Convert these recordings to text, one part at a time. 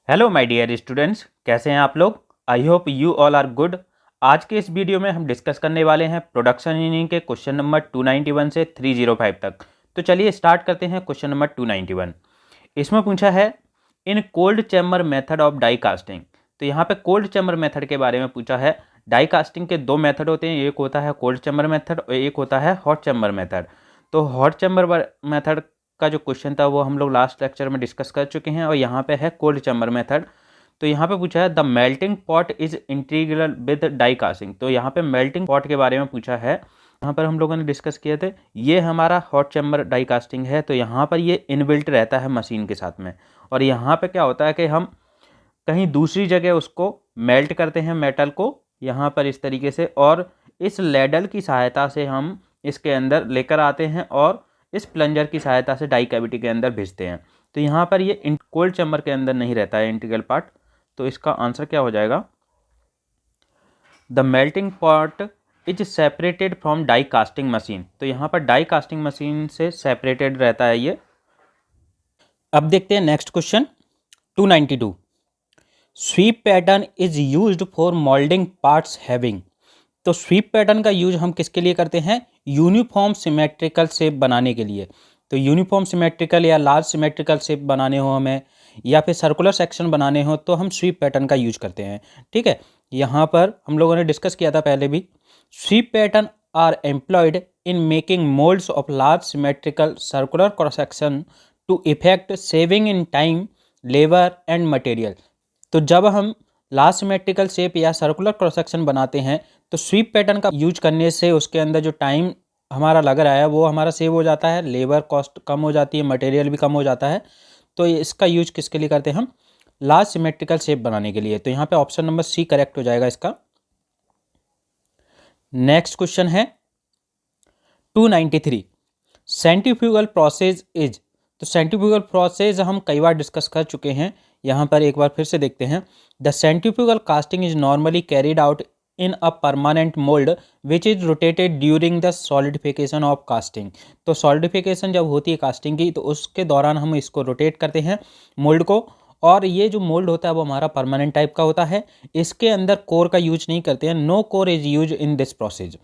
Hello my dear students, कैसे हैं आप लोग। I hope you all are good. आज के इस वीडियो में हम डिस्कस करने वाले हैं प्रोडक्शन इंजीनियरिंग के क्वेश्चन नंबर 291 से 305 तक। तो चलिए स्टार्ट करते हैं क्वेश्चन नंबर 291। इसमें पूछा है in cold chamber method of die casting. तो यहाँ पे कोल्ड चैम्बर मेथड के बारे में पूछा है। डाई कास्टिंग के दो मेथड होते हैं, एक होता है कोल्ड चैम्बर मेथड और एक होता है हॉट चैम्बर मेथड। तो हॉट चैम्बर मेथड का जो क्वेश्चन था वो हम लोग लास्ट लेक्चर में डिस्कस कर चुके हैं और यहाँ पे है कोल्ड चैम्बर मेथड। तो यहाँ पे पूछा है the melting pot is integral with die casting. तो यहाँ पे मेल्टिंग पॉट के बारे में पूछा है। यहाँ पर हम लोगों ने डिस्कस किए थे, ये हमारा हॉट चैम्बर डाई कास्टिंग है। तो यहाँ पर ये इनबिल्ट रहता है मशीन के साथ में, और यहाँ पे क्या होता है कि हम कहीं दूसरी जगह उसको मेल्ट करते हैं मेटल को यहाँ पर इस तरीके से, और इस लेडल की सहायता से हम इसके अंदर लेकर आते हैं और इस प्लंजर की सहायता से डाई कैविटी के अंदर भेजते हैं। तो यहाँ पर ये कोल्ड चैम्बर के अंदर नहीं रहता है इंटीग्रल पार्ट। तो इसका आंसर क्या हो जाएगा, the melting pot is separated from die casting machine. तो यहाँ पर डाई कास्टिंग मशीन से सेपरेटेड रहता है ये। अब देखते हैं next question 292। Sweep pattern is used for moulding parts having. तो स्वीप पैटर्न का यूज हम किसके लिए करते हैं, यूनिफॉर्म सिमेट्रिकल शेप बनाने के लिए। तो यूनिफॉर्म सिमेट्रिकल या लार्ज सिमेट्रिकल शेप बनाने हो हमें, या फिर सर्कुलर सेक्शन बनाने हो, तो हम स्वीप पैटर्न का यूज करते हैं। ठीक है, यहाँ पर हम लोगों ने डिस्कस किया था पहले भी। Sweep pattern are employed in making moulds of large symmetrical circular cross section to effect saving in time, labour and material. तो जब हम लार्ज सिमेट्रिकल शेप या सर्कुलर क्रॉस सेक्शन बनाते हैं तो स्वीप पैटर्न का यूज करने से उसके अंदर जो टाइम हमारा लग रहा है वो हमारा सेव हो जाता है, लेबर कॉस्ट कम हो जाती है, मटेरियल भी कम हो जाता है। तो इसका यूज किसके लिए करते हैं हम, लार्ज सिमेट्रिकल शेप बनाने के लिए। तो यहाँ पे ऑप्शन नंबर सी करेक्ट हो जाएगा इसका। नेक्स्ट क्वेश्चन है 293। Centrifugal process is. तो सेंट्रीफ्यूगल प्रोसेस हम कई बार डिस्कस कर चुके हैं, यहाँ पर एक बार फिर से देखते हैं। The centrifugal casting is normally carried out in a permanent mould which is rotated during the solidification of casting. तो सॉलिडिफिकेशन जब होती है कास्टिंग की तो उसके दौरान हम इसको रोटेट करते हैं मोल्ड को, और ये जो मोल्ड होता है वो हमारा परमानेंट टाइप का होता है। इसके अंदर कोर का यूज नहीं करते हैं, no core is use in this process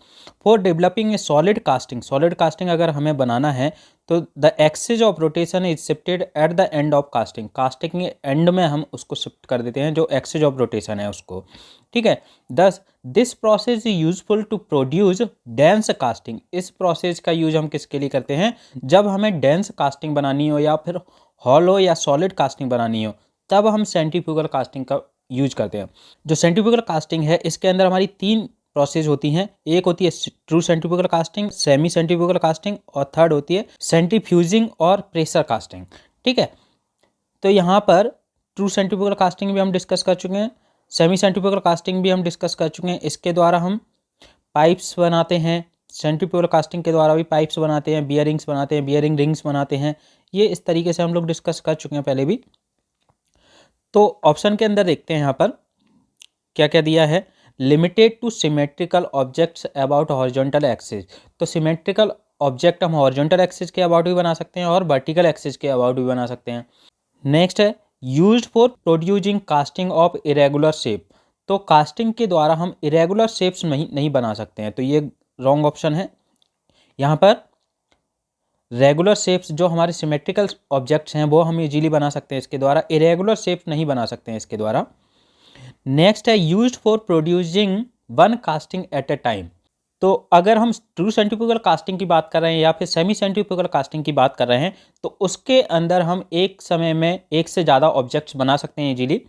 for developing a solid casting. Solid casting अगर हमें बनाना है तो the axis of rotation is shifted at the end of casting. Casting के एंड में हम उसको शिफ्ट कर देते हैं जो एक्सिस ऑफ रोटेशन है उसको। ठीक है, thus this process is useful to produce dense casting. इस प्रोसेस का यूज हम किसके लिए करते हैं, जब हमें डेंस कास्टिंग बनानी हो या फिर हॉलो या सॉलिड कास्टिंग बनानी हो, तब हम सेंट्रीफ्यूगल कास्टिंग का यूज करते हैं। जो सेंट्रीफ्यूगल कास्टिंग है इसके अंदर हमारी तीन प्रोसेस होती हैं। एक होती है true centrifugal casting, semi centrifugal casting, और थर्ड होती है सेंट्रीफ्यूजिंग और प्रेशर कास्टिंग। ठीक है, तो यहाँ पर ट्रू सेंट्रीफ्यूगल कास्टिंग भी हम डिस्कस कर चुके हैं, सेमी सेंट्रीफ्यूगल कास्टिंग भी हम डिस्कस कर चुके हैं। इसके द्वारा हम पाइप्स बनाते हैं, सेंट्रीफ्यूगल कास्टिंग के द्वारा भी पाइप्स बनाते हैं, बियरिंग्स बनाते हैं, बियरिंग रिंग्स बनाते हैं। ये इस तरीके से हम लोग डिस्कस कर चुके हैं पहले भी। तो ऑप्शन के अंदर देखते हैं यहाँ पर क्या क्या दिया है, limited two symmetrical objects about horizontal axis. तो सिमेट्रिकल ऑब्जेक्ट हम हॉरिजॉन्टल एक्सिस के अबाउट भी बना सकते हैं और वर्टिकल एक्सिस के अबाउट भी बना सकते हैं। नेक्स्ट है used for producing casting of irregular shape. तो कास्टिंग के द्वारा हम इरेगुलर शेप्स नहीं बना सकते हैं, तो ये रॉन्ग ऑप्शन है। यहाँ पर रेगुलर शेप्स जो हमारे सिमेट्रिकल ऑब्जेक्ट्स हैं वो हम इजीली बना सकते हैं इसके द्वारा, इरेगुलर शेप्स नहीं बना सकते हैं इसके द्वारा। नेक्स्ट है used for producing one casting at a time. तो अगर हम ट्रू सेंट्रीफ्यूगल कास्टिंग की बात कर रहे हैं या फिर सेमी सेंट्रीफ्यूगल कास्टिंग की बात कर रहे हैं तो उसके अंदर हम एक समय में एक से ज़्यादा ऑब्जेक्ट्स बना सकते हैं इजीली।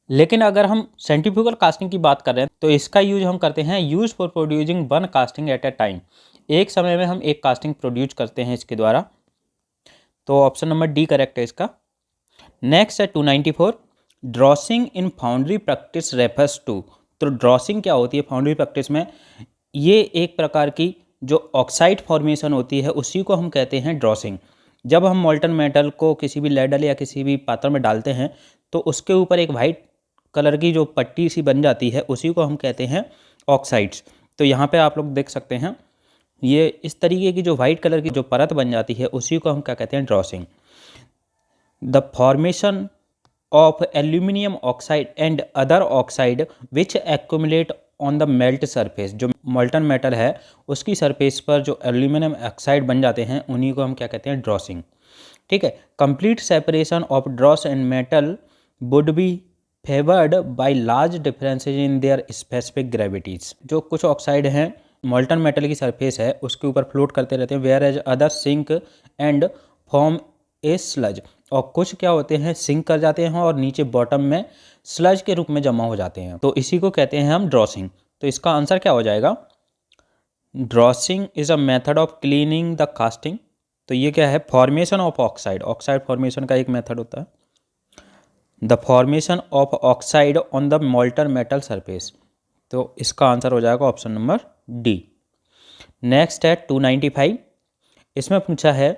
लेकिन अगर हम सेंट्रीफ्यूगल कास्टिंग की बात कर रहे हैं तो इसका यूज हम करते हैं use for producing one casting at a time. एक समय में हम एक कास्टिंग प्रोड्यूस करते हैं इसके द्वारा। तो ऑप्शन नंबर डी करेक्ट है इसका। नेक्स्ट है 294। ड्रॉसिंग इन फाउंड्री प्रैक्टिस रेफर्स टू। तो ड्रॉसिंग क्या होती है फाउंड्री प्रैक्टिस में, ये एक प्रकार की जो ऑक्साइड फॉर्मेशन होती है उसी को हम कहते हैं ड्रॉसिंग। जब हम मोल्टन मेटल को किसी भी लेडल या किसी भी पात्र में डालते हैं तो उसके ऊपर एक वाइट कलर की जो पट्टी सी बन जाती है उसी को हम कहते हैं ऑक्साइड्स। तो यहाँ पे आप लोग देख सकते हैं ये इस तरीके की जो वाइट कलर की जो परत बन जाती है उसी को हम क्या कहते हैं drossing. The formation of aluminium oxide and other oxide which accumulate on the melt surface। जो मोल्टन मेटल है उसकी सरफेस पर जो एल्यूमिनियम ऑक्साइड बन जाते हैं उन्हीं को हम क्या कहते हैं, ड्रॉसिंग। ठीक है, complete separation of dross and metal would be favoured by large differences in their specific gravities. जो कुछ ऑक्साइड हैं मोल्टन मेटल की सरफेस है उसके ऊपर फ्लोट करते रहते हैं, whereas other sink and form a sludge. और कुछ क्या होते हैं, सिंक कर जाते हैं और नीचे बॉटम में स्लज के रूप में जमा हो जाते हैं, तो इसी को कहते हैं हम ड्रॉसिंग। तो इसका आंसर क्या हो जाएगा, drossing is a method of cleaning the casting. तो ये क्या है, formation of oxide, oxide formation का एक मेथड होता है, the formation of oxide on the molten metal surface. तो इसका आंसर हो जाएगा ऑप्शन नंबर डी। नेक्स्ट है 295, इसमें पूछा है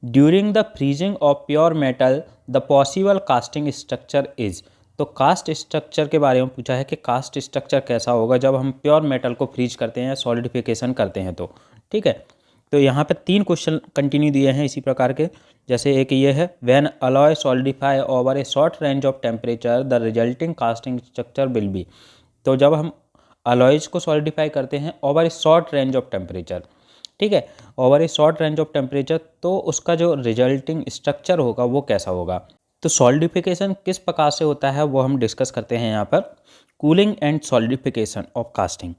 during the freezing of pure metal the possible casting structure is. तो कास्ट स्ट्रक्चर के बारे में पूछा है कि कास्ट स्ट्रक्चर कैसा होगा जब हम प्योर मेटल को फ्रीज करते हैं, सॉलिडिफिकेशन करते हैं तो। ठीक है, तो यहाँ पे 3 क्वेश्चन कंटिन्यू दिए हैं इसी प्रकार के, जैसे एक ये है when alloy solidify over A short range of temperature the resulting casting structure will be. तो जब हम अलॉयज को सॉलिडिफाई करते हैं over A short range of temperature, ठीक है, over A short range of temperature, तो उसका जो रिजल्टिंग स्ट्रक्चर होगा वो कैसा होगा। तो सॉलिडिफिकेशन किस प्रकार से होता है वो हम डिस्कस करते हैं यहाँ पर। Cooling and solidification of casting.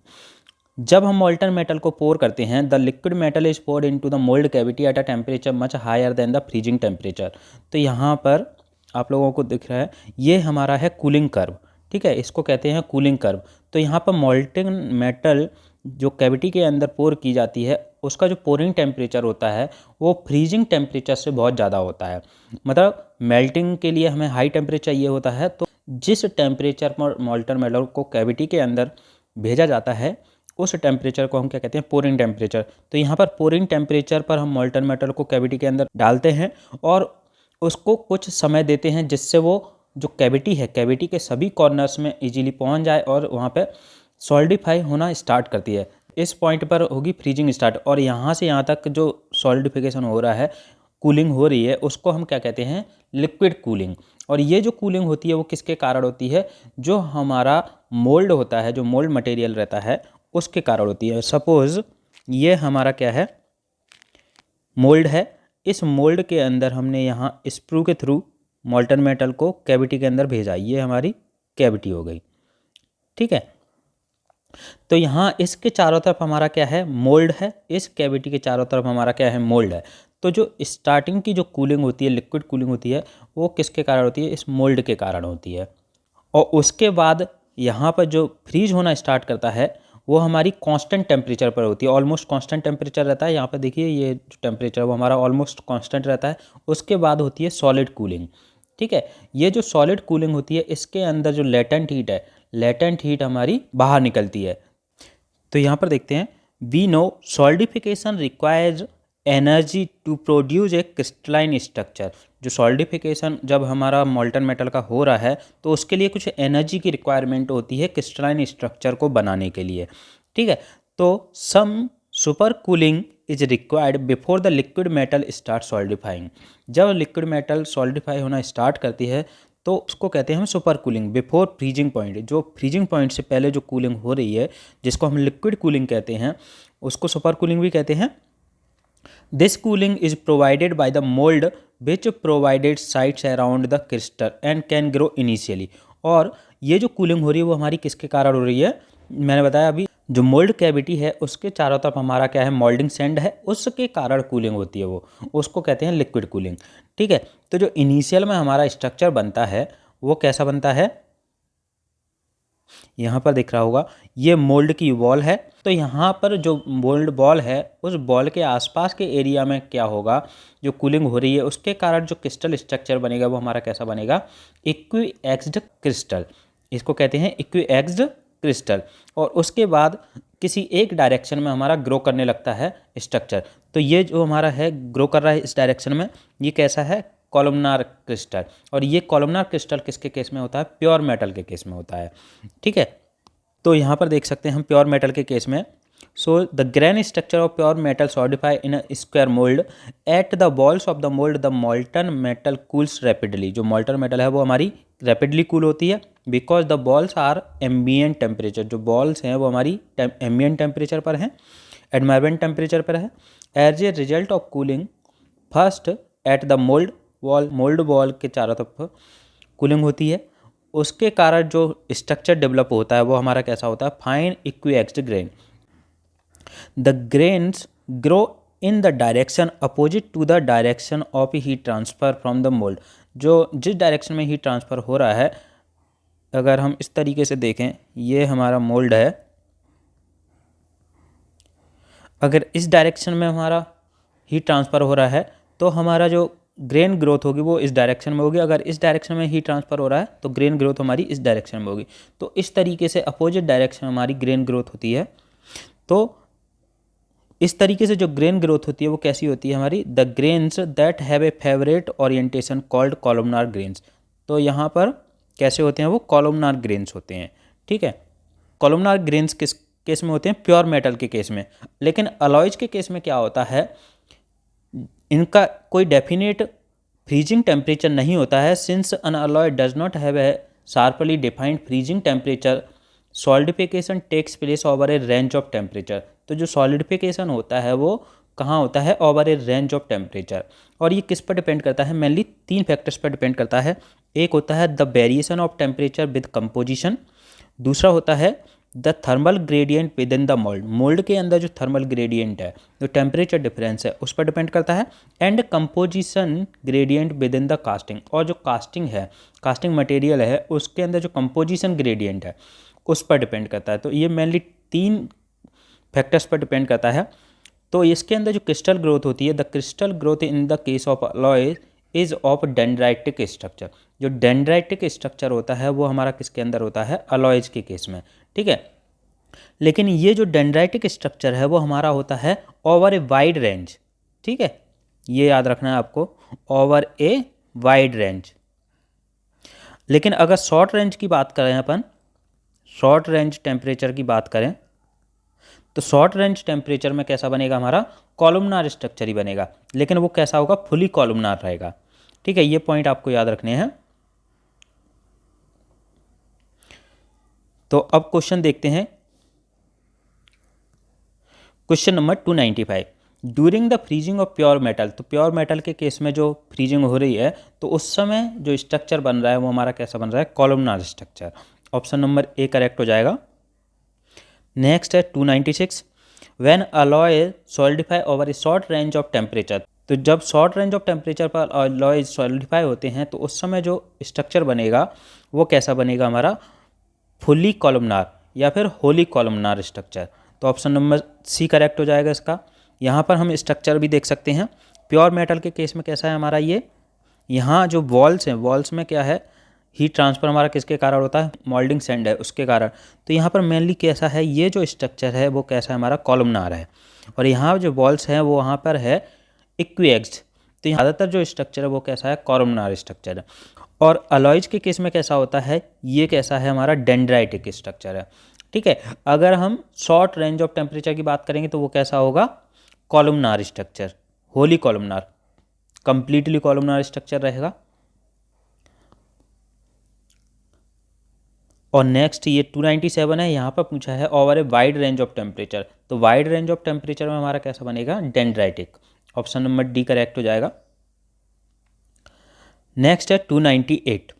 जब हम मोल्टन मेटल को पोर करते हैं, the liquid metal is poured into the mould cavity at a temperature much higher than the freezing temperature. तो यहाँ पर आप लोगों को दिख रहा है ये हमारा है कूलिंग कर्व। ठीक है, इसको कहते हैं कूलिंग कर्व। तो यहाँ पर मोल्टन मेटल जो कैविटी के अंदर पोर की जाती है उसका जो पोरिंग टेम्परेचर होता है वो फ्रीजिंग टेम्परेचर से बहुत ज़्यादा होता है। मतलब मेल्टिंग के लिए हमें हाई टेम्परेचर चाहिए होता है, तो जिस टेम्परेचर पर मोल्टन मेटल को कैविटी के अंदर भेजा जाता है उस टेम्परेचर को हम क्या कहते हैं, पोरिंग टेम्परेचर। तो यहाँ पर पोरिंग टेम्परेचर पर हम मोल्टन मेटल को कैविटी के अंदर डालते हैं और उसको कुछ समय देते हैं जिससे वो जो कैविटी है, कैविटी के सभी कॉर्नर्स में इजीली पहुँच जाए और वहाँ पे सॉलिडिफाई होना स्टार्ट करती है। इस पॉइंट पर होगी फ्रीजिंग स्टार्ट, और यहाँ से यहाँ तक जो सॉलिडिफिकेशन हो रहा है, कूलिंग हो रही है, उसको हम क्या कहते हैं, लिक्विड कूलिंग। और ये जो कूलिंग होती है वो किसके कारण होती है, जो हमारा मोल्ड होता है, जो मोल्ड मटेरियल रहता है उसके कारण होती है। सपोज ये हमारा क्या है, मोल्ड है, इस मोल्ड के अंदर हमने यहाँ स्प्रू के थ्रू मोल्टन मेटल को कैविटी के अंदर भेजा, ये हमारी कैविटी हो गई। ठीक है, तो यहाँ इसके चारों तरफ हमारा क्या है, मोल्ड है, इस कैविटी के चारों तरफ हमारा क्या है, मोल्ड है। तो जो स्टार्टिंग की जो कूलिंग होती है, लिक्विड कूलिंग होती है, वो किसके कारण होती है, इस मोल्ड के कारण होती है। और उसके बाद यहाँ पर जो फ्रीज होना स्टार्ट करता है वो हमारी कांस्टेंट टेम्परेचर पर होती है, ऑलमोस्ट कांस्टेंट टेम्परेचर रहता है। यहाँ पर देखिए ये जो टेम्परेचर वो हमारा ऑलमोस्ट कांस्टेंट रहता है। उसके बाद होती है सॉलिड कूलिंग। ठीक है, ये जो सॉलिड कूलिंग होती है इसके अंदर जो लेटेंट हीट है, लेटेंट हीट हमारी बाहर निकलती है। तो यहाँ पर देखते हैं, we know solidification requires energy to produce a crystalline structure. जो सॉलिडिफिकेशन जब हमारा मोल्टन मेटल का हो रहा है तो उसके लिए कुछ एनर्जी की रिक्वायरमेंट होती है क्रिस्टलाइन स्ट्रक्चर को बनाने के लिए। ठीक है, तो some super cooling is required before the liquid metal start solidifying. जब लिक्विड मेटल सॉलिडिफाई होना स्टार्ट करती है तो उसको कहते हैं हम super cooling before freezing point. जो फ्रीजिंग पॉइंट से पहले जो कूलिंग हो रही है जिसको हम लिक्विड कूलिंग कहते हैं उसको सुपर कूलिंग भी कहते हैं। This cooling is provided by the mould which provided sites around the crystal and can grow initially. और ये जो कूलिंग हो रही है वो हमारी किसके कारण हो रही है, मैंने बताया अभी, जो मोल्ड कैविटी है उसके चारों तरफ हमारा क्या है, मोल्डिंग सैंड है, उसके कारण कूलिंग होती है, वो उसको कहते हैं लिक्विड कूलिंग। ठीक है, तो जो इनिशियल में हमारा स्ट्रक्चर बनता है वो कैसा बनता है, यहाँ पर दिख रहा होगा ये मोल्ड की वॉल है। तो यहाँ पर जो मोल्ड बॉल है उस बॉल के आसपास के एरिया में क्या होगा, जो कूलिंग हो रही है उसके कारण जो क्रिस्टल स्ट्रक्चर बनेगा वो हमारा कैसा बनेगा, इक्विएक्स्ड क्रिस्टल। इसको कहते हैं इक्विएक्स्ड क्रिस्टल। और उसके बाद किसी एक डायरेक्शन में हमारा ग्रो करने लगता है स्ट्रक्चर। तो ये जो हमारा है ग्रो कर रहा है इस डायरेक्शन में, ये कैसा है, कॉलमनार क्रिस्टल। और ये कॉलमनार क्रिस्टल किसके केस में होता है, प्योर मेटल के केस में होता है। ठीक है, तो यहाँ पर देख सकते हैं हम प्योर मेटल के केस में So the grain structure of pure metal solidify in a square mold. At the walls of the mold, the molten metal cools rapidly. जो molten metal है वो हमारी rapidly cool होती है because the balls are ambient temperature. जो balls हैं वो हमारी ambient temperature पर हैं, ambient temperature पर है. As a result of cooling, first at the mold wall के चारों तरफ कूलिंग होती है, उसके कारण जो स्ट्रक्चर डेवलप होता है वो हमारा कैसा होता है, fine equiaxed grain. The grains grow in the direction opposite to the direction of heat transfer from the mold. जो जिस डायरेक्शन में हीट ट्रांसफ़र हो रहा है, अगर हम इस तरीके से देखें, ये हमारा मोल्ड है, अगर इस डायरेक्शन में हमारा हीट ट्रांसफ़र हो रहा है तो हमारा जो ग्रेन ग्रोथ होगी वो इस डायरेक्शन में होगी. अगर इस डायरेक्शन में हीट ट्रांसफ़र हो रहा है तो ग्रेन ग्रोथ हमारी इस डायरेक्शन में होगी. तो इस तरीके से अपोजिट डायरेक्शन में हमारी ग्रेन ग्रोथ होती है. तो इस तरीके से जो ग्रेन ग्रोथ होती है वो कैसी होती है हमारी, the grains that have a favourite orientation called columnar grains. तो यहाँ पर कैसे होते हैं, वो कॉलमनार ग्रेन्स होते हैं. ठीक है, कॉलमनार ग्रेन्स किस केस में होते हैं, प्योर मेटल के केस में. लेकिन अलॉयज के केस में क्या होता है, इनका कोई डेफिनेट फ्रीजिंग टेम्परेचर नहीं होता है. Since an alloy does not have a sharply defined freezing temperature, solidification takes place over a range of temperature. तो जो सॉलिडिफिकेशन होता है वो कहाँ होता है, over a range of temperature. और ये किस पर डिपेंड करता है, मेनली 3 फैक्टर्स पर डिपेंड करता है. एक होता है the variation of temperature with composition, दूसरा होता है the thermal gradient with in the mould. Mould के अंदर जो थर्मल ग्रेडियंट है, जो टेम्परेचर डिफरेंस है, उस पर डिपेंड करता है. And composition gradient with in the casting, और जो कास्टिंग है, कास्टिंग मटेरियल है, उसके अंदर जो कंपोजिशन ग्रेडियंट है उस पर डिपेंड करता है. तो ये मेनली 3 फैक्टर्स पर डिपेंड करता है. तो इसके अंदर जो क्रिस्टल ग्रोथ होती है, the crystal growth in the case of alloy is of dendritic structure. जो डेंड्राइटिक स्ट्रक्चर होता है वो हमारा किसके अंदर होता है, अलॉयज के केस में. ठीक है, लेकिन ये जो डेंड्राइटिक स्ट्रक्चर है वो हमारा होता है ओवर ए वाइड रेंज. ठीक है, ये याद रखना है आपको, ओवर ए वाइड रेंज. लेकिन अगर शॉर्ट रेंज की बात करें, अपन शॉर्ट रेंज टेम्परेचर की बात करें, तो शॉर्ट रेंज टेम्परेचर में कैसा बनेगा हमारा, कॉलमनार स्ट्रक्चर ही बनेगा. लेकिन वो कैसा होगा, फुली कॉलमनार रहेगा. ठीक है, ये पॉइंट आपको याद रखने हैं. तो अब क्वेश्चन देखते हैं, question number 295. During the freezing of pure metal. तो प्योर मेटल के केस में जो फ्रीजिंग हो रही है तो उस समय जो स्ट्रक्चर बन रहा है वो हमारा कैसा बन रहा है, columnar structure. Option number A correct हो जाएगा. नेक्स्ट है 296. When alloy solidify over A short range of temperature. तो जब शॉर्ट रेंज ऑफ टेम्परेचर पर अलॉय सॉलिडिफाई होते हैं तो उस समय जो स्ट्रक्चर बनेगा वो कैसा बनेगा हमारा, फुली कॉलमनार या फिर होली कॉलमनार स्ट्रक्चर. तो ऑप्शन नंबर सी करेक्ट हो जाएगा इसका. यहाँ पर हम स्ट्रक्चर भी देख सकते हैं. प्योर मेटल के केस में कैसा है हमारा, ये यहाँ जो वॉल्स हैं, वॉल्स में क्या है, हीट ट्रांसफ़र हमारा किसके कारण होता है, मोल्डिंग सैंड है उसके कारण. तो यहाँ पर मेनली कैसा है, ये जो स्ट्रक्चर है वो कैसा है हमारा, कॉलमनार है. और यहाँ जो वॉल्स हैं वो वहाँ पर है इक्विएक्स्ड. तो ज़्यादातर जो स्ट्रक्चर है वो कैसा है, कॉलमनार स्ट्रक्चर है. और अलॉयज के केस में कैसा होता है, ये कैसा है हमारा, डेंड्राइटिक स्ट्रक्चर है. ठीक है, अगर हम शॉर्ट रेंज ऑफ टेम्परेचर की बात करेंगे तो वो कैसा होगा, columnar structure, Holi columnar, completely columnar structure रहेगा. और नेक्स्ट ये 297 है, यहाँ पर पूछा है over a wide range of temperature. तो वाइड रेंज ऑफ टेम्परेचर में हमारा कैसा बनेगा, dendritic. Option number D correct हो जाएगा. नेक्स्ट है 298.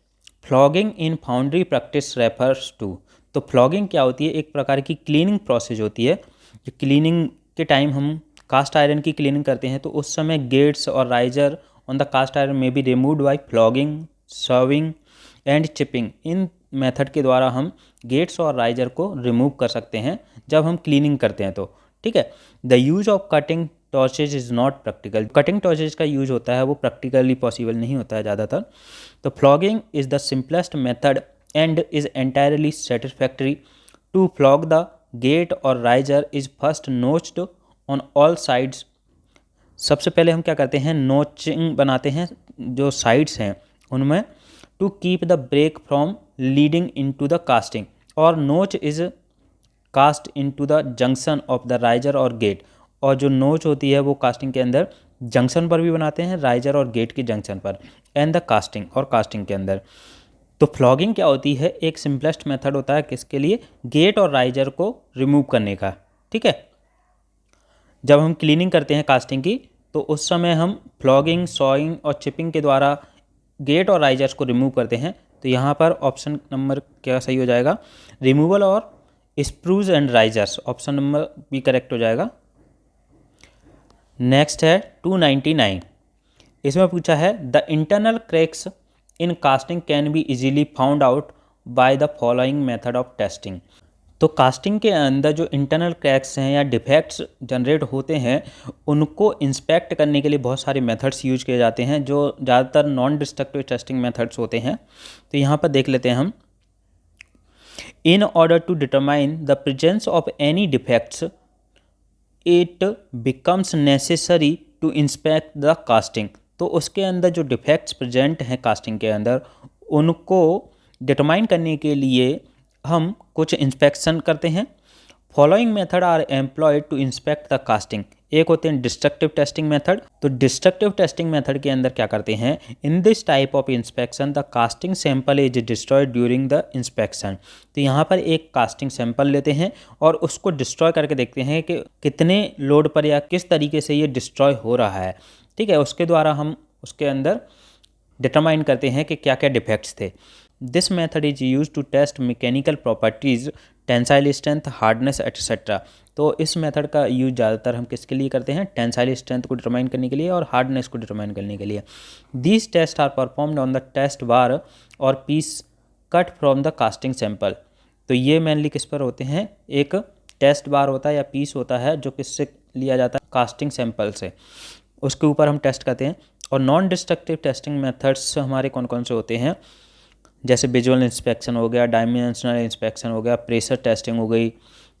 Flogging in foundry practice refers to. तो फ्लॉगिंग क्या होती है, एक प्रकार की क्लीनिंग प्रोसेस होती है. जो क्लीनिंग के टाइम हम कास्ट आयरन की क्लीनिंग करते हैं तो उस समय गेट्स और riser on the cast iron में be removed by flogging, serving and chipping. इन मेथड के द्वारा हम गेट्स और राइजर को रिमूव कर सकते हैं जब हम क्लीनिंग करते हैं तो. ठीक है, the use of cutting torches is not practical. Cutting torches का यूज होता है वो प्रैक्टिकली पॉसिबल नहीं होता है ज़्यादातर. तो flogging is the simplest method and is entirely satisfactory. To flog the gate और riser is first notched on all sides. सबसे पहले हम क्या करते हैं, नोचिंग बनाते हैं जो साइड्स हैं उनमें, to keep the break from leading in to the casting. और notch is cast into the junction of the riser और गेट, और जो नोच होती है वो कास्टिंग के अंदर जंक्शन पर भी बनाते हैं, राइजर और गेट की जंक्शन पर, एंड द कास्टिंग, और कास्टिंग के अंदर। तो फ्लॉगिंग क्या होती है, एक सिंपलेस्ट मेथड होता है किसके लिए, गेट और राइजर को रिमूव करने का। ठीक है, जब हम क्लीनिंग करते हैं कास्टिंग की तो उस समय हम फ्लॉगिंग, सॉइंग और चिपिंग के द्वारा गेट और राइजर्स को रिमूव करते हैं। तो यहाँ पर ऑप्शन नंबर क्या सही हो जाएगा, रिमूवल और sprues and risers, option number B correct हो जाएगा। नेक्स्ट है 299, इसमें पूछा है the internal cracks in casting can be easily found out by the following method of testing. तो कास्टिंग के अंदर जो इंटरनल क्रैक्स हैं या डिफेक्ट्स जनरेट होते हैं उनको इंस्पेक्ट करने के लिए बहुत सारे मेथड्स यूज किए जाते हैं, जो ज़्यादातर नॉन डिस्ट्रक्टिव टेस्टिंग मेथड्स होते हैं। तो यहाँ पर देख लेते हैं हम, in order to determine the presence of any defects it becomes necessary to inspect the casting. तो उसके अंदर जो डिफेक्ट्स प्रेजेंट हैं कास्टिंग के अंदर उनको डिटरमाइन करने के लिए हम कुछ इंस्पेक्शन करते हैं। Following method are employed to inspect the casting. एक होते हैं डिस्ट्रक्टिव टेस्टिंग मेथड। तो डिस्ट्रक्टिव टेस्टिंग मेथड के अंदर क्या करते हैं, in this type of inspection the casting sample is destroyed during the inspection. तो यहाँ पर एक कास्टिंग सैंपल लेते हैं और उसको डिस्ट्रॉय करके देखते हैं कि कितने लोड पर या किस तरीके से ये डिस्ट्रॉय हो रहा है। ठीक है, उसके द्वारा हम उसके अंदर डिटरमाइन करते हैं कि क्या क्या डिफेक्ट्स थे। This method is use to test mechanical properties, tensile strength, hardness etcetera. तो इस मेथड का यूज ज़्यादातर हम किसके लिए करते हैं, टेंसाइल स्ट्रेंथ को डिटरमाइन करने के लिए और हार्डनेस को डिटरमाइन करने के लिए। These test are performed on the test bar और piece cut from the casting sample. तो ये मेनली किस पर होते हैं, एक टेस्ट बार होता है या पीस होता है जो किससे लिया जाता है, कास्टिंग सैंपल से, उसके ऊपर हम टेस्ट करते हैं। और नॉन डिस्ट्रक्टिव टेस्टिंग मेथड्स हमारे कौन कौन से होते हैं, जैसे विजुअल इंस्पेक्शन हो गया, डायमेंशनल इंस्पेक्शन हो गया, प्रेशर टेस्टिंग हो गई,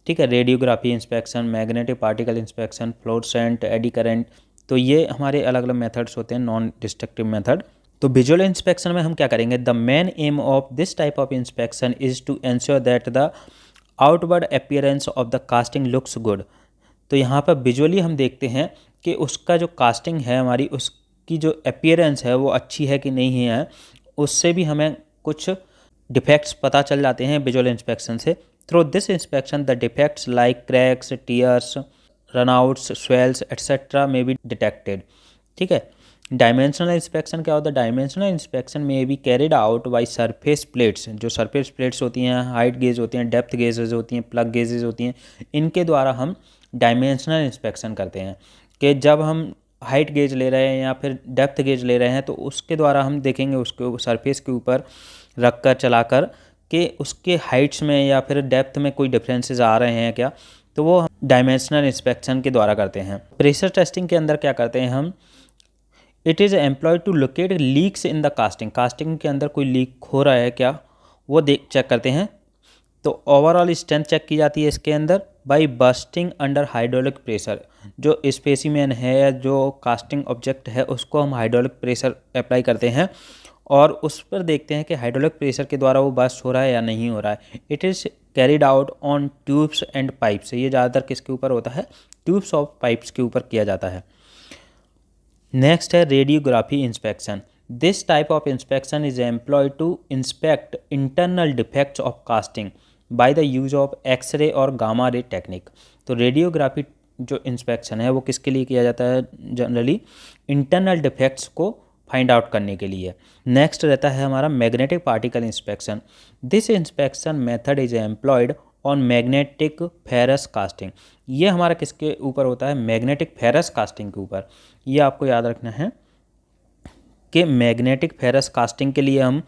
ठीक है, radiography inspection, magnetic particle inspection, fluorescent, eddy current. तो ये हमारे अलग अलग मेथड्स होते हैं नॉन डिस्ट्रक्टिव मेथड। तो विजुअल इंस्पेक्शन में हम क्या करेंगे, the main aim of this type of inspection is to ensure that the outward appearance of the casting looks good. तो यहाँ पर विजुअली हम देखते हैं कि उसका जो कास्टिंग है हमारी, उसकी जो अपीयरेंस है वो अच्छी है कि नहीं है, उससे भी हमें कुछ डिफेक्ट्स पता चल जाते हैं विजुअल इंस्पेक्शन से। Through this inspection the defects like cracks, tears, run-outs, swells etcetera में बी डिटेक्टेड। ठीक है, डायमेंशनल इंस्पेक्शन क्या होता है, डायमेंशनल इंस्पेक्शन में be carried out by surface plates. जो सरफेस प्लेट्स होती हैं, हाइट गेज होती हैं, डेप्थ गेजेज होती हैं, प्लग गेजेज होती हैं, इनके द्वारा हम डायमेंशनल इंस्पेक्शन करते हैं कि जब हम हाइट गेज ले रहे हैं या फिर डेप्थ गेज ले रहे हैं तो उसके द्वारा हम देखेंगे उसके सरफेस के ऊपर रख कर चला कर कि उसके हाइट्स में या फिर डेप्थ में कोई डिफरेंसेस आ रहे हैं क्या, तो वो हम डायमेंशनल इंस्पेक्शन के द्वारा करते हैं। प्रेशर टेस्टिंग के अंदर क्या करते हैं हम, it is employed to locate leaks in the casting. Casting के अंदर कोई लीक हो रहा है क्या, वो चेक करते हैं। तो ओवरऑल स्ट्रेंथ चेक की जाती है इसके अंदर by bursting under hydraulic pressure. जो स्पेसिमेन है, जो कास्टिंग ऑब्जेक्ट है, उसको हम हाइड्रोलिक प्रेशर अप्लाई करते हैं और उस पर देखते हैं कि हाइड्रोलिक प्रेशर के द्वारा वो बस्ट हो रहा है या नहीं हो रहा है। It is carried out on tubes and pipes. ये ज़्यादातर किसके ऊपर होता है, ट्यूब्स ऑफ पाइप्स के ऊपर किया जाता है। नेक्स्ट है radiography inspection. This type of inspection is employed to inspect internal defects of casting by the use of X ray और गामा रे टेक्निक। तो रेडियोग्राफी जो इंस्पेक्शन है वो किसके लिए किया जाता है, जनरली इंटरनल डिफेक्ट्स को फाइंड आउट करने के लिए। नेक्स्ट रहता है हमारा magnetic particle inspection. This inspection method is employed on magnetic ferrous casting. ये हमारा किसके ऊपर होता है, मैग्नेटिक फेरस कास्टिंग के ऊपर। ये आपको याद रखना है कि मैग्नेटिक फेरस कास्टिंग के लिए हम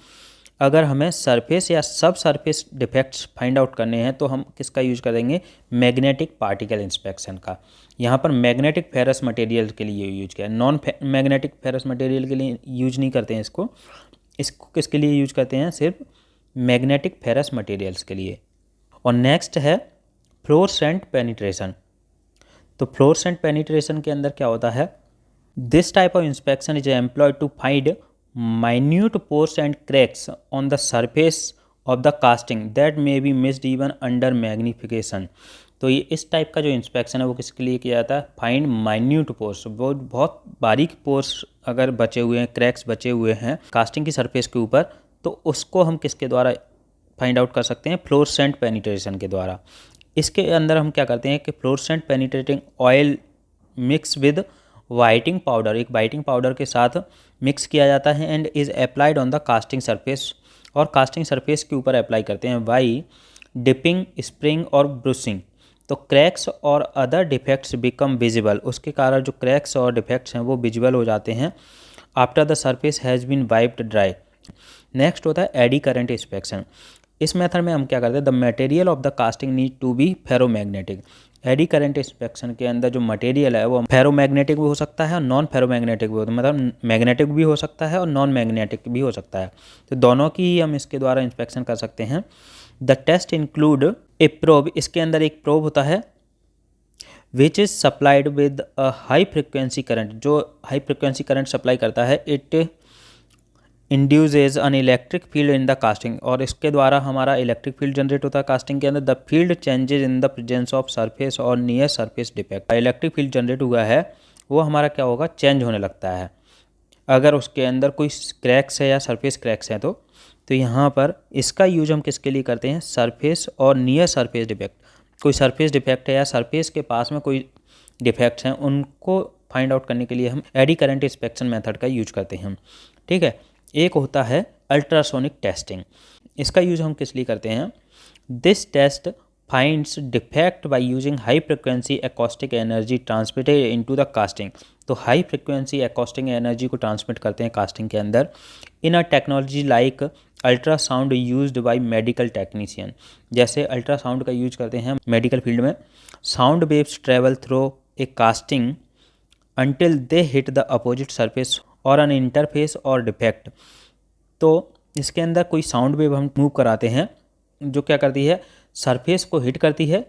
अगर हमें सरफेस या सब सरफेस डिफेक्ट्स फाइंड आउट करने हैं तो हम किसका यूज करेंगे, मैग्नेटिक पार्टिकल इंस्पेक्शन का। यहाँ पर मैग्नेटिक फेरस मटेरियल के लिए यूज किया है, नॉन मैग्नेटिक फेरस मटेरियल के लिए यूज नहीं करते हैं इसको किसके लिए यूज करते हैं, सिर्फ मैग्नेटिक फेरस मटेरियल्स के लिए। और नेक्स्ट है फ्लोरेसेंट पेनिट्रेशन। तो फ्लोरेसेंट पेनिट्रेशन के अंदर क्या होता है, this type of inspection is employed to find minute pores and cracks on the surface of the casting that may be missed even under magnification. तो ये इस टाइप का जो इंस्पेक्शन है वो किसके लिए किया जाता है? फाइंड माइन्यूट पोर्स, वो बहुत बारीक पोर्स अगर बचे हुए हैं, क्रैक्स बचे हुए हैं कास्टिंग की सरफेस के ऊपर, तो उसको हम किसके द्वारा फाइंड आउट कर सकते हैं? फ्लोरेसेंट पेनिट्रेशन के द्वारा। इसके अंदर हम क्या करते हैं कि fluorescent penetrating oil mix with whiting powder, एक वाइटिंग पाउडर के साथ मिक्स किया जाता है and is applied on the casting surface, और कास्टिंग सरफेस के ऊपर अप्लाई करते हैं बाई डिपिंग, स्प्रिंग और ब्रूसिंग। तो क्रैक्स और अदर डिफेक्ट्स बिकम विजिबल, उसके कारण जो क्रैक्स और डिफेक्ट्स हैं वो विजिबल हो जाते हैं after the surface has been wiped dry. Next होता है एडी करंट इंस्पेक्शन। इस मेथड में हम क्या करते हैं? The material of the casting need to be ferromagnetic. Eddy current inspection के अंदर जो मटेरियल है वो फेरोमैग्नेटिक भी हो सकता है और नॉन फेरोमैग्नेटिक भी होता है, मतलब मैग्नेटिक भी हो सकता है और नॉन मैग्नेटिक भी हो सकता है। तो दोनों की ही हम इसके द्वारा इंस्पेक्शन कर सकते हैं। The test include a probe, इसके अंदर एक प्रोब होता है which is supplied with a high frequency current, जो हाई फ्रिक्वेंसी करंट सप्लाई करता है। It induces an electric field in the casting, और इसके द्वारा हमारा इलेक्ट्रिक फील्ड जनरेट होता है कास्टिंग के अंदर। The field changes in the presence of surface और near surface defect, electric field generate हुआ है वो हमारा क्या होगा? चेंज होने लगता है अगर उसके अंदर कोई क्रैक्स है या सरफेस क्रैक्स हैं तो यहाँ पर इसका यूज हम किसके लिए करते हैं? सरफेस और नियर सरफेस डिफेक्ट, कोई सरफेस डिफेक्ट है या सरफेस के पास में कोई डिफेक्ट्स हैं उनको फाइंड आउट करने के लिए हम एडी करंट इंस्पेक्शन मेथड का यूज करते हैं। ठीक है। एक होता है अल्ट्रासोनिक टेस्टिंग, इसका यूज हम किस लिए करते हैं? This test finds defect by using high frequency acoustic energy transmitted into the casting. तो हाई फ्रिक्वेंसी एकॉस्टिक एनर्जी को ट्रांसमिट करते हैं कास्टिंग के अंदर in a technology like ultrasound used by medical technician. जैसे अल्ट्रासाउंड का यूज करते हैं मेडिकल फील्ड में। Sound waves travel through a casting until they hit the opposite surface or an interface or defect। तो इसके अंदर कोई साउंड वेव हम मूव कराते हैं जो क्या करती है? सरफेस को हिट करती है,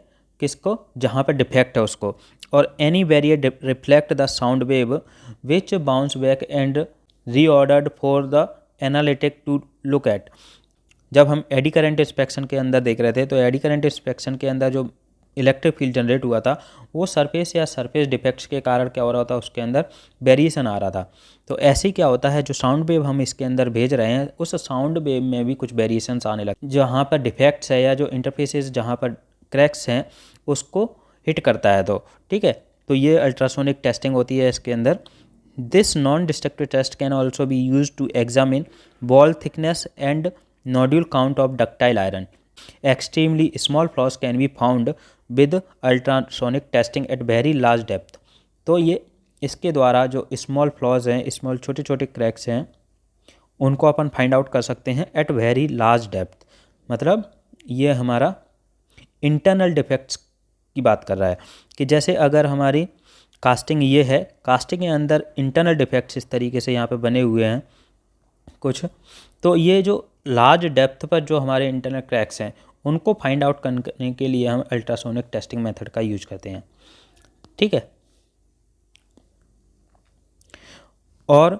किसको? जहाँ पर डिफेक्ट है उसको, और any barrier reflect the sound wave which bounce back and reordered for the analytic to look at. जब हम एडी करंट इंस्पेक्शन के अंदर देख रहे थे तो एडी करंट इंस्पेक्शन के अंदर जो इलेक्ट्रिक फील्ड जनरेट हुआ था वो सरफेस या सरफेस डिफेक्ट्स के कारण क्या हो रहा था? उसके अंदर वेरिएशन आ रहा था। तो ऐसे ही क्या होता है, जो साउंड वेव हम इसके अंदर भेज रहे हैं उस साउंड वेव में भी कुछ वेरिएशंस आने लगे, जहाँ पर डिफेक्ट्स है या जो इंटरफेसेस जहाँ पर क्रैक्स हैं उसको हिट करता है। तो ठीक है, तो ये अल्ट्रासोनिक टेस्टिंग होती है इसके अंदर। This non destructive test can also be use to examine wall thickness and nodule count of ductile iron. Extremely small flaws can be found with ultrasonic testing at very large depth। तो ये इसके द्वारा जो small flaws हैं, small छोटे छोटे cracks हैं, उनको अपन फाइंड आउट कर सकते हैं एट वेरी लार्ज डेप्थ। मतलब ये हमारा इंटरनल डिफेक्ट्स की बात कर रहा है कि जैसे अगर हमारी कास्टिंग ये है, कास्टिंग के अंदर इंटरनल डिफेक्ट्स इस तरीके से यहाँ पे बने हुए हैं कुछ, तो ये जो लार्ज डेप्थ पर जो हमारे इंटरनल क्रैक्स हैं उनको फाइंड आउट करने के लिए हम अल्ट्रासोनिक टेस्टिंग मेथड का यूज करते हैं। ठीक है। और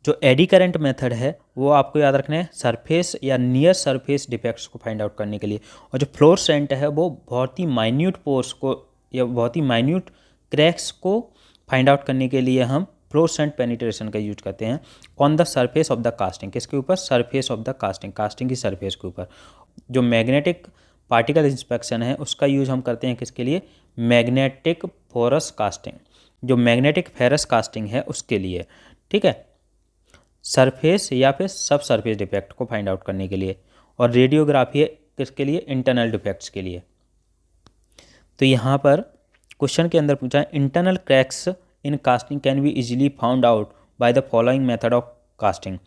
जो एडी करंट मेथड है वो आपको याद रखना है सरफेस या नियर सरफेस डिफेक्ट्स को फाइंड आउट करने के लिए, और जो फ्लोरेसेंट है वो बहुत ही माइन्यूट पोर्स को या बहुत ही माइन्यूट क्रैक्स को फाइंड आउट करने के लिए हम फ्लोरेसेंट पेनिट्रेशन का यूज करते हैं on the surface of the casting. किसके ऊपर? Surface of the casting, casting की सरफेस के ऊपर। जो मैग्नेटिक पार्टिकल इंस्पेक्शन है उसका यूज हम करते हैं किसके लिए? मैग्नेटिक फोरस कास्टिंग, जो मैग्नेटिक फेरस कास्टिंग है उसके लिए। ठीक है, सरफेस या फिर सब सरफेस डिफेक्ट को फाइंड आउट करने के लिए। और रेडियोग्राफी है किसके लिए? इंटरनल डिफेक्ट्स के लिए। तो यहाँ पर क्वेश्चन के अंदर पूछा है internal cracks in casting can be easily found out by the following method of casting.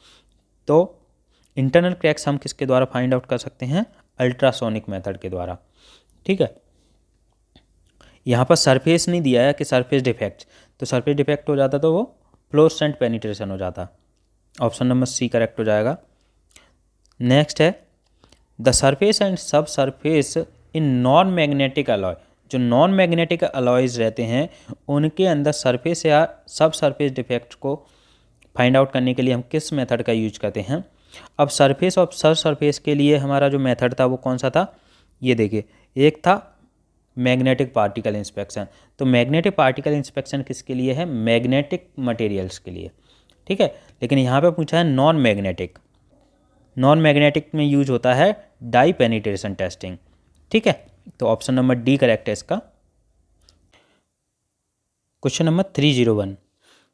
तो इंटरनल क्रैक्स हम किसके द्वारा फाइंड आउट कर सकते हैं? अल्ट्रासोनिक मेथड के द्वारा। ठीक है। यहाँ पर सरफेस नहीं दिया है कि सरफेस डिफेक्ट, तो सरफेस डिफेक्ट हो जाता तो वो फ्लोरेसेंट पेनिट्रेशन हो जाता। ऑप्शन नंबर सी करेक्ट हो जाएगा। नेक्स्ट है द सरफेस एंड सब surface in non magnetic alloy. जो नॉन मैग्नेटिक अलॉयज रहते हैं उनके अंदर सरफेस या सब सरफेस डिफेक्ट को फाइंड आउट करने के लिए हम किस मेथड का यूज करते हैं? अब सरफेस ऑफ सब सरफेस के लिए हमारा जो मेथड था वो कौन सा था, ये देखिए, एक था मैग्नेटिक पार्टिकल इंस्पेक्शन। तो मैग्नेटिक पार्टिकल इंस्पेक्शन किसके लिए है, मैग्नेटिक मटेरियल्स के लिए, ठीक है। लेकिन यहाँ पे पूछा है नॉन मैग्नेटिक, नॉन मैग्नेटिक में यूज होता है डाई पेनिट्रेशन टेस्टिंग, ठीक है। तो ऑप्शन नंबर डी करेक्ट है इसका। Question number 301,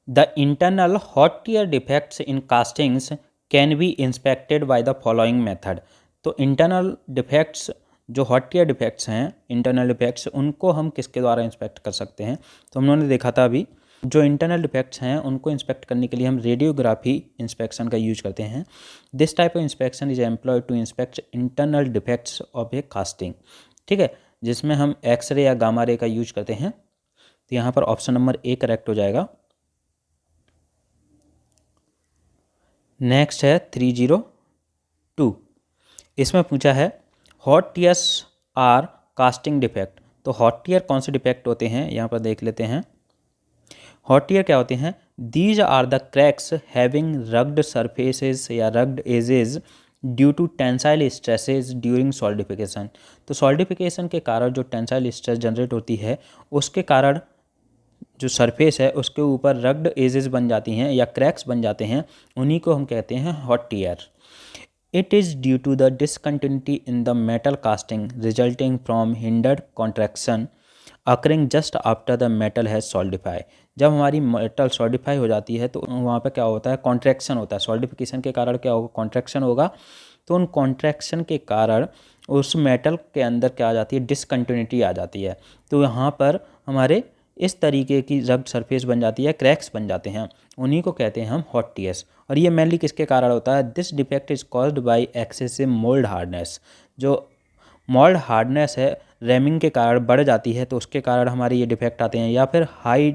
the internal hot tear defects in castings can be inspected by the following method. तो इंटरनल डिफेक्ट्स, जो हॉट टियर डिफेक्ट्स हैं, इंटरनल डिफेक्ट्स, उनको हम किसके द्वारा इंस्पेक्ट कर सकते हैं। तो हम लोगों ने देखा था अभी, जो इंटरनल डिफेक्ट्स हैं उनको इंस्पेक्ट करने के लिए हम रेडियोग्राफी इंस्पेक्शन का यूज करते हैं। This type of inspection is employed to inspect internal defects of a casting, ठीक है, जिसमें हम एक्सरे या गामा रे का यूज करते हैं। तो यहाँ पर ऑप्शन नंबर ए करेक्ट हो जाएगा। नेक्स्ट है 302, इसमें पूछा है hot tears are casting defect. तो हॉट टियर कौन से डिफेक्ट होते हैं, यहाँ पर देख लेते हैं। हॉट टियर क्या होते हैं, these are the cracks having rugged surfaces या rugged edges due to tensile stresses during solidification. तो सॉलिडिफिकेशन के कारण जो टेंसाइल स्ट्रेस जनरेट होती है, उसके कारण जो सरफेस है उसके ऊपर रग्ड एजेस बन जाती हैं या क्रैक्स बन जाते हैं, उन्हीं को हम कहते हैं hot tear. It is due to the discontinuity in the metal casting resulting from hindered contraction occurring just after the metal has solidify. जब हमारी मेटल सॉलिडिफाई हो जाती है तो वहाँ पे क्या होता है, कॉन्ट्रैक्शन होता है। सॉलिडिफिकेशन के कारण क्या होगा, कॉन्ट्रैक्शन होगा। तो उन कॉन्ट्रैक्शन के कारण उस मेटल के अंदर क्या आ जाती है, डिसकंटिन्यूटी आ जाती है। तो यहाँ पर हमारे इस तरीके की रग्ड सरफेस बन जाती है, क्रैक्स बन जाते हैं, उन्हीं को कहते हैं हम हॉट टियर्स। और ये मेनली किसके कारण होता है, this defect is caused by excessive mould hardness. जो मोल्ड हार्डनेस है रैमिंग के कारण बढ़ जाती है, तो उसके कारण हमारे ये डिफेक्ट आते हैं। या फिर high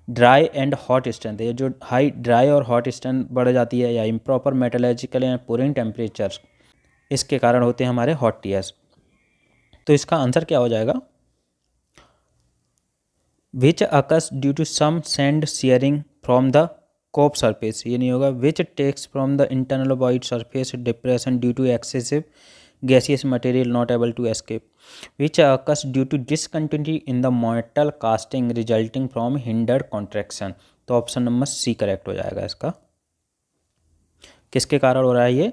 dry and hot strength है, जो हाई ड्राई और हॉट स्ट्रेंथ बढ़ जाती है, या improper metallurgical and pouring temperature, इसके कारण होते हैं हमारे हॉट टियर्स। तो इसका आंसर क्या हो जाएगा, which occurs due to some sand shearing from the cope surface. ये नहीं होगा, which takes from the internal void surface depression due to excessive gaseous material not able to escape, which occurs due to discontinuity in the metal casting resulting from hindered contraction। तो option number C correct हो जाएगा इसका। किसके कारण हो रहा है ये,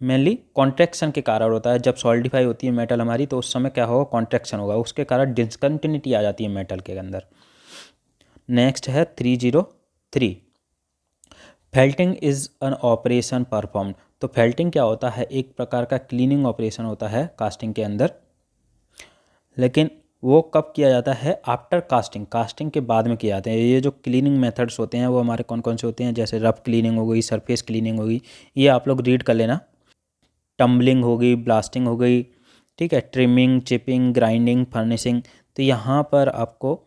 मेनली कॉन्ट्रैक्शन के कारण होता है। जब सॉलिडिफाई होती है मेटल हमारी, तो उस समय क्या होगा, कॉन्ट्रैक्शन होगा, उसके कारण डिसकंटिन्यूटी आ जाती है मेटल के अंदर। नेक्स्ट है 303, felting is an operation performed. तो फेल्टिंग क्या होता है, एक प्रकार का क्लीनिंग ऑपरेशन होता है कास्टिंग के अंदर, लेकिन वो कब किया जाता है, आफ्टर कास्टिंग, कास्टिंग के बाद में किया जाते हैं। ये जो क्लीनिंग मेथड्स होते हैं वो हमारे कौन कौन से होते हैं, जैसे रफ क्लीनिंग हो गई, सरफेस क्लीनिंग हो गई, ये आप लोग रीड कर लेना। टम्बलिंग हो गई, ब्लास्टिंग हो गई, ठीक है, ट्रिमिंग, चिपिंग, ग्राइंडिंग, फर्निशिंग। तो यहाँ पर आपको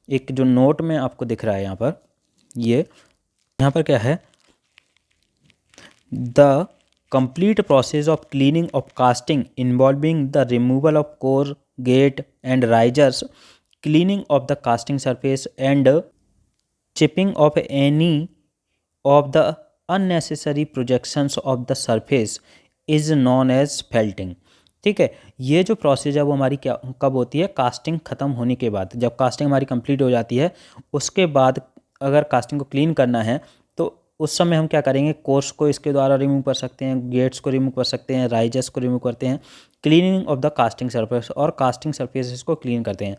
एक जो नोट में आपको दिख रहा है यहाँ पर, ये यहाँ पर क्या है, the complete process of cleaning of casting involving the removal of core, gate and risers, cleaning of the casting surface and chipping of any of the unnecessary projections of the surface is known as felting। ठीक है, ये जो process है वो हमारी क्या कब होती है, कास्टिंग ख़त्म होने के बाद। जब कास्टिंग हमारी कंप्लीट हो जाती है, उसके बाद अगर कास्टिंग को क्लीन करना है तो उस समय हम क्या करेंगे, कोर्स को इसके द्वारा रिमूव कर सकते हैं, गेट्स को रिमूव कर सकते हैं, राइजर्स को रिमूव करते हैं, cleaning of the casting surface, और कास्टिंग सरफेसेस को क्लीन करते हैं।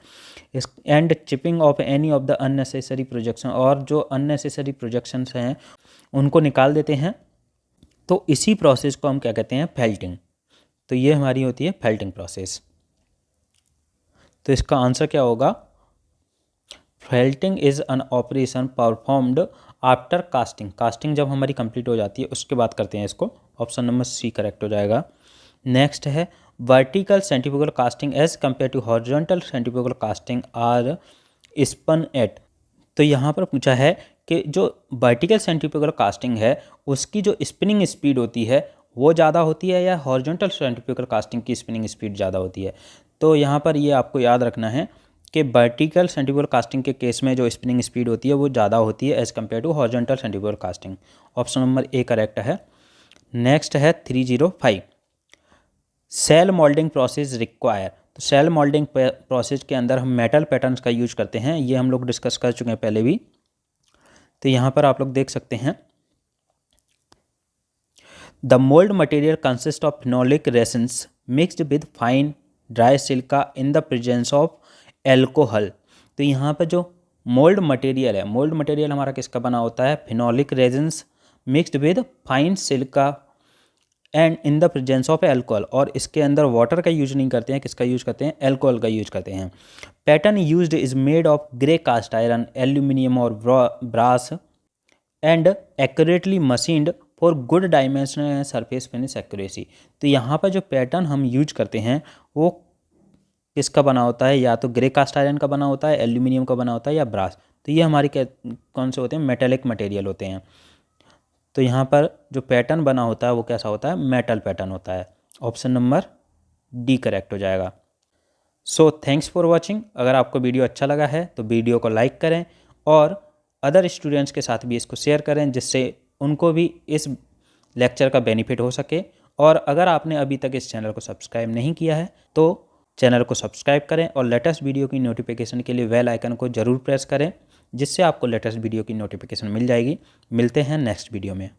इस and chipping of any of the unnecessary projection, और जो अननेसेसरी प्रोजेक्शंस हैं उनको निकाल देते हैं। तो इसी प्रोसेस को हम क्या कहते हैं, फेल्टिंग। तो ये हमारी होती है फेल्टिंग प्रोसेस। तो इसका आंसर क्या होगा, felting is an operation performed after casting. Casting जब हमारी कंप्लीट हो जाती है उसके बाद करते हैं इसको। ऑप्शन नंबर सी करेक्ट हो जाएगा। नेक्स्ट है vertical centrifugal casting as compare to horizontal centrifugal casting are spun at. तो यहाँ पर पूछा है कि जो वर्टिकल सेंट्रीफ्यूगल कास्टिंग है उसकी जो स्पिनिंग स्पीड होती है वो ज़्यादा होती है, या हॉरिजॉन्टल सेंट्रीफ्यूगल कास्टिंग की स्पिनिंग स्पीड ज़्यादा होती है। तो यहाँ पर ये आपको याद रखना है कि वर्टिकल सेंट्रीफ्यूगल कास्टिंग के केस में जो स्पिनिंग स्पीड होती है वो ज़्यादा होती है as compare to horizontal centrifugal casting. Option number A correct है। नेक्स्ट है 305 सेल मोल्डिंग प्रोसेस रिक्वायर। तो सेल मोल्डिंग प्रोसेस के अंदर हम मेटल पैटर्न्स का यूज करते हैं, ये हम लोग डिस्कस कर चुके हैं पहले भी। तो यहाँ पर आप लोग देख सकते हैं the mould material consist of phenolic resins mixed with fine dry silica in the presence of alcohol. तो यहाँ पर जो मोल्ड मटेरियल है, मोल्ड मटेरियल हमारा किसका बना होता है, phenolic resins mixed with fine silica and in the presence of alcohol. और इसके अंदर वाटर का यूज नहीं करते हैं, किसका यूज करते हैं, एल्कोहल का यूज करते हैं। Pattern used is made of grey cast iron, aluminium और brass and accurately machined for good dimensional surface finish accuracy. तो यहाँ पर जो पैटर्न हम यूज करते हैं वो किसका बना होता है, या तो ग्रे कास्ट आयरन का बना होता है, एल्यूमिनियम का बना होता है, या ब्रास। तो ये हमारी कौन से होते हैं, मेटेलिक मटेरियल होते हैं। तो यहाँ पर जो पैटर्न बना होता है वो कैसा होता है, मेटल पैटर्न होता है। ऑप्शन नंबर डी करेक्ट हो जाएगा। So thanks for watching. अगर आपको वीडियो अच्छा लगा है तो वीडियो को लाइक करें और अदर स्टूडेंट्स के साथ भी इसको शेयर करें, जिससे उनको भी इस लेक्चर का बेनिफिट हो सके। और अगर आपने अभी तक इस चैनल को सब्सक्राइब नहीं किया है तो चैनल को सब्सक्राइब करें और लेटेस्ट वीडियो की नोटिफिकेशन के लिए बेल आइकन को ज़रूर प्रेस करें, जिससे आपको लेटेस्ट वीडियो की नोटिफिकेशन मिल जाएगी। मिलते हैं नेक्स्ट वीडियो में।